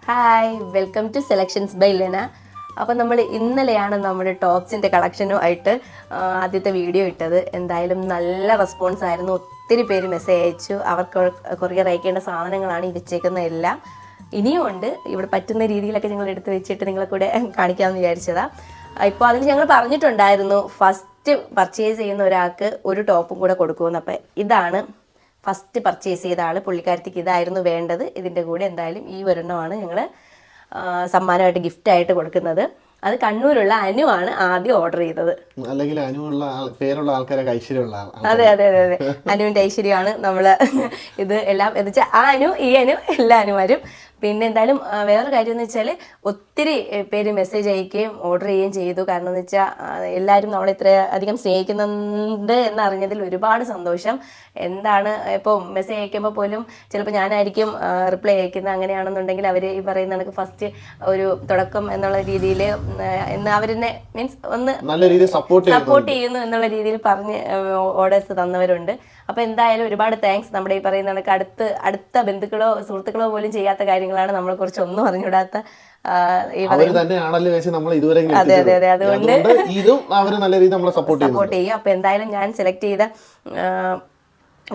Hi, welcome to selections by Lena. അപ്പോൾ നമ്മൾ ഇന്നലെയാണ് നമ്മുടെ ടോപ്സിൻ്റെ കളക്ഷനുമായിട്ട് ആദ്യത്തെ വീഡിയോ ഇട്ടത്. എന്തായാലും നല്ല റെസ്പോൺസ് ആയിരുന്നു. ഒത്തിരി പേര് മെസ്സേജ് അയച്ചു. അവർക്ക് കൊറിയർ അയക്കേണ്ട സാധനങ്ങളാണ് ഈ വെച്ചേക്കുന്ന എല്ലാം. ഇനിയും ഉണ്ട്. ഇവിടെ പറ്റുന്ന രീതിയിലൊക്കെ ഞങ്ങൾ എടുത്ത് വെച്ചിട്ട് നിങ്ങളെ കൂടെ കാണിക്കാമെന്ന് വിചാരിച്ചതാണ്. ഇപ്പോൾ അതിന് ഞങ്ങൾ പറഞ്ഞിട്ടുണ്ടായിരുന്നു ഫസ്റ്റ് പർച്ചേസ് ചെയ്യുന്ന ഒരാൾക്ക് ഒരു ടോപ്പും കൂടെ കൊടുക്കുമെന്ന്. അപ്പോൾ ഇതാണ് ഫസ്റ്റ് പർച്ചേസ് ചെയ്ത ആൾ. പുള്ളിക്കാരത്തിക്ക് ഇതായിരുന്നു വേണ്ടത്. ഇതിൻ്റെ കൂടെ എന്തായാലും ഈ ഒരെണ്ണമാണ് ഞങ്ങൾ സമ്മാനമായിട്ട് ഗിഫ്റ്റായിട്ട് കൊടുക്കുന്നത്. അത് കണ്ണൂരുള്ള അനുവാണ് ആദ്യം ഓർഡർ ചെയ്തത്. അല്ലെങ്കിൽ അനുവുള്ള പേരുള്ള ആൾക്കാരൊക്കെ ഐശ്വര്യമുള്ള അതെ അതെ അതെ അതെ അനുവിൻ്റെ ഐശ്വര്യമാണ് നമ്മൾ ഇത് എല്ലാം എന്ന് വെച്ചാൽ ആ അനു ഈ അനു എല്ലാ അനുമാരും. പിന്നെ എന്തായാലും വേറൊരു കാര്യം എന്ന് വെച്ചാൽ ഒത്തിരി പേര് മെസ്സേജ് അയക്കുകയും ഓർഡർ ചെയ്യുകയും ചെയ്തു. കാരണം എന്ന് വെച്ചാൽ എല്ലാവരും നമ്മളെ ഇത്ര അധികം സ്നേഹിക്കുന്നുണ്ട് എന്നറിഞ്ഞതിൽ ഒരുപാട് സന്തോഷം. എന്താണ് ഇപ്പോൾ മെസ്സേജ് അയക്കുമ്പോൾ പോലും ചിലപ്പോൾ ഞാനായിരിക്കും റിപ്ലൈ അയക്കുന്നത്. അങ്ങനെയാണെന്നുണ്ടെങ്കിൽ അവർ ഈ പറയുന്ന കണക്ക് ഫസ്റ്റ് ഒരു തുടക്കം എന്നുള്ള രീതിയിൽ അവരെന്നെ മീൻസ് ഒന്ന് നല്ല രീതിയിൽ സപ്പോർട്ട് ചെയ്യുന്നു എന്നുള്ള രീതിയിൽ പറഞ്ഞ് ഓർഡേഴ്സ് തന്നവരുണ്ട്. അപ്പോൾ എന്തായാലും ഒരുപാട് താങ്ക്സ്. നമ്മുടെ ഈ പറയുന്ന കണക്ക് അടുത്ത ബന്ധുക്കളോ സുഹൃത്തുക്കളോ പോലും ചെയ്യാത്ത കാര്യങ്ങളാണ് നമ്മളെ കുറിച്ച് ഒന്നും അറിഞ്ഞുകൂടാത്ത അതെ അതെ അതെ അതുകൊണ്ട് സപ്പോർട്ട് ചെയ്യും. അപ്പോൾ എന്തായാലും ഞാൻ സെലക്ട് ചെയ്ത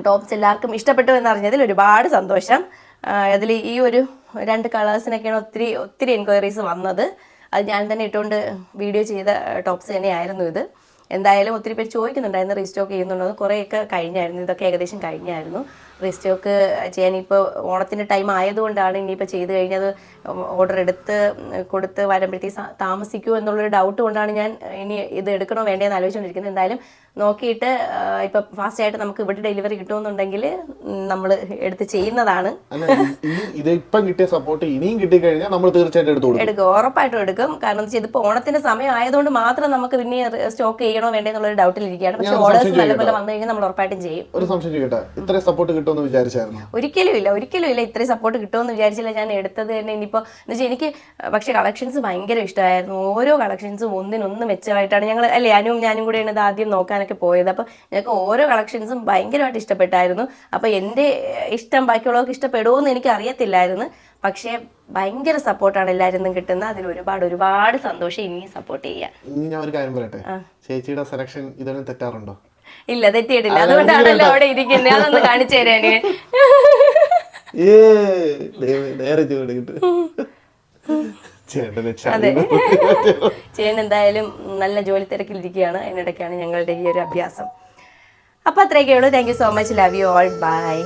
ടോപ്സ് എല്ലാവർക്കും ഇഷ്ടപ്പെട്ടു എന്നറിഞ്ഞതിൽ ഒരുപാട് സന്തോഷം. അതിൽ ഈ ഒരു 2 കളേഴ്സിനൊക്കെയാണ് ഒത്തിരി എൻക്വയറീസ് വന്നത്. അത് ഞാൻ തന്നെ ഇട്ടുകൊണ്ട് വീഡിയോ ചെയ്ത ടോപ്സ് തന്നെയായിരുന്നു ഇത്. എന്തായാലും ഒത്തിരി പേര് ചോദിക്കുന്നുണ്ടായിരുന്നു റീസ്റ്റോക്ക് ചെയ്യുന്നുണ്ടോ. കുറേയൊക്കെ കഴിഞ്ഞായിരുന്നു. ഇതൊക്കെ ഏകദേശം കഴിഞ്ഞായിരുന്നു. റീസ്റ്റോക്ക് ചെയ്യാൻ ഇപ്പോൾ ഓണത്തിൻ്റെ ടൈം ആയതുകൊണ്ടാണ് ഇനിയിപ്പോൾ ചെയ്ത് കഴിഞ്ഞത് ഓർഡർ കൊടുത്ത് വരുമ്പോഴത്തേക്ക് താമസിക്കുമോ എന്നുള്ളൊരു ഡൗട്ട് കൊണ്ടാണ് ഞാൻ ഇനി ഇത് എടുക്കണോ വേണ്ടതെന്ന് ആലോചിച്ചുകൊണ്ടിരിക്കുന്നത്. എന്തായാലും നോക്കിയിട്ട് ഇപ്പം ഫാസ്റ്റായിട്ട് നമുക്ക് ഇവിടെ ഡെലിവറി കിട്ടുമെന്നുണ്ടെങ്കിൽ നമ്മൾ എടുത്ത് ചെയ്യുന്നതാണ്. ഇതിപ്പം കിട്ടിയ സപ്പോർട്ട് ഇനിയും കിട്ടിക്കഴിഞ്ഞാൽ നമ്മൾ തീർച്ചയായിട്ടും എടുക്കും, ഉറപ്പായിട്ടും എടുക്കും. കാരണം വെച്ചാൽ ഇതിപ്പോൾ ഓണത്തിൻ്റെ സമയം ആയതുകൊണ്ട് മാത്രം നമുക്ക് പിന്നെ സ്റ്റോക്ക് ചെയ്യണോ വേണ്ടേ എന്നുള്ളൊരു ഡൗട്ടിലിരിക്കുകയാണ്. പക്ഷേ ഓർഡേഴ്സ് നല്ലപോലെ വന്നു കഴിഞ്ഞാൽ നമ്മൾ ഉറപ്പായിട്ടും ചെയ്യും. ഒരു സംശയം ചോദിക്കട്ടെ, ഇത്ര സപ്പോർട്ട് കിട്ടുമെന്ന് വിചാരിച്ചായിരുന്നു? ഒരിക്കലും ഇല്ല. ഇത്രയും സപ്പോർട്ട് കിട്ടുമെന്ന് വിചാരിച്ചില്ല. ഞാൻ എടുത്തത് തന്നെ ഇനിയിപ്പോൾ എന്ന് വെച്ചാൽ എനിക്ക് പക്ഷേ കളക്ഷൻസ് ഭയങ്കര ഇഷ്ടമായിരുന്നു. ഓരോ കളക്ഷൻസും ഒന്നിനൊന്ന് മെച്ചമായിട്ടാണ് ഞങ്ങൾ അല്ലേ ഞാനും കൂടെയാണ് ഇത് ആദ്യം നോക്കാനൊക്കെ പോയത്. അപ്പോൾ ഞങ്ങൾക്ക് ഓരോ കളക്ഷൻസും ഭയങ്കരമായിട്ട് ഇഷ്ടപ്പെട്ടായിരുന്നു. അപ്പോൾ എൻ്റെ ഇഷ്ടം ബാക്കിയുള്ളവർക്ക് ഇഷ്ടപ്പെടുമോയെന്ന് എനിക്ക് അറിയത്തില്ലായിരുന്നു. പക്ഷേ ഭയങ്കര സപ്പോർട്ടാണ് എല്ലാവരും കിട്ടുന്നത്. അതിൽ ഒരുപാട് സന്തോഷം. ഇനിയും സപ്പോർട്ട് ചെയ്യാം. ഇനി ഞാൻ ഒരു കാര്യം പറയട്ടെ, ചേച്ചിയുടെ സെലക്ഷൻ ഇതൊന്നും തെറ്റാറുണ്ടോ? ഇല്ല, തെറ്റിയിട്ടില്ല. അതുകൊണ്ടാണല്ലോ അവിടെ ഇരിക്കുന്നത്. അതൊന്ന് കാണിച്ചു തരാന്. ചേട്ടൻ എന്തായാലും നല്ല ജോലി തിരക്കിലിരിക്കുകയാണ്. അതിനിടയ്ക്കാണ് ഞങ്ങളുടെ ഈ ഒരു അഭ്യാസം. അപ്പോൾ അത്രയൊക്കെ ഉള്ളൂ. Thank you so much. Love you all. By.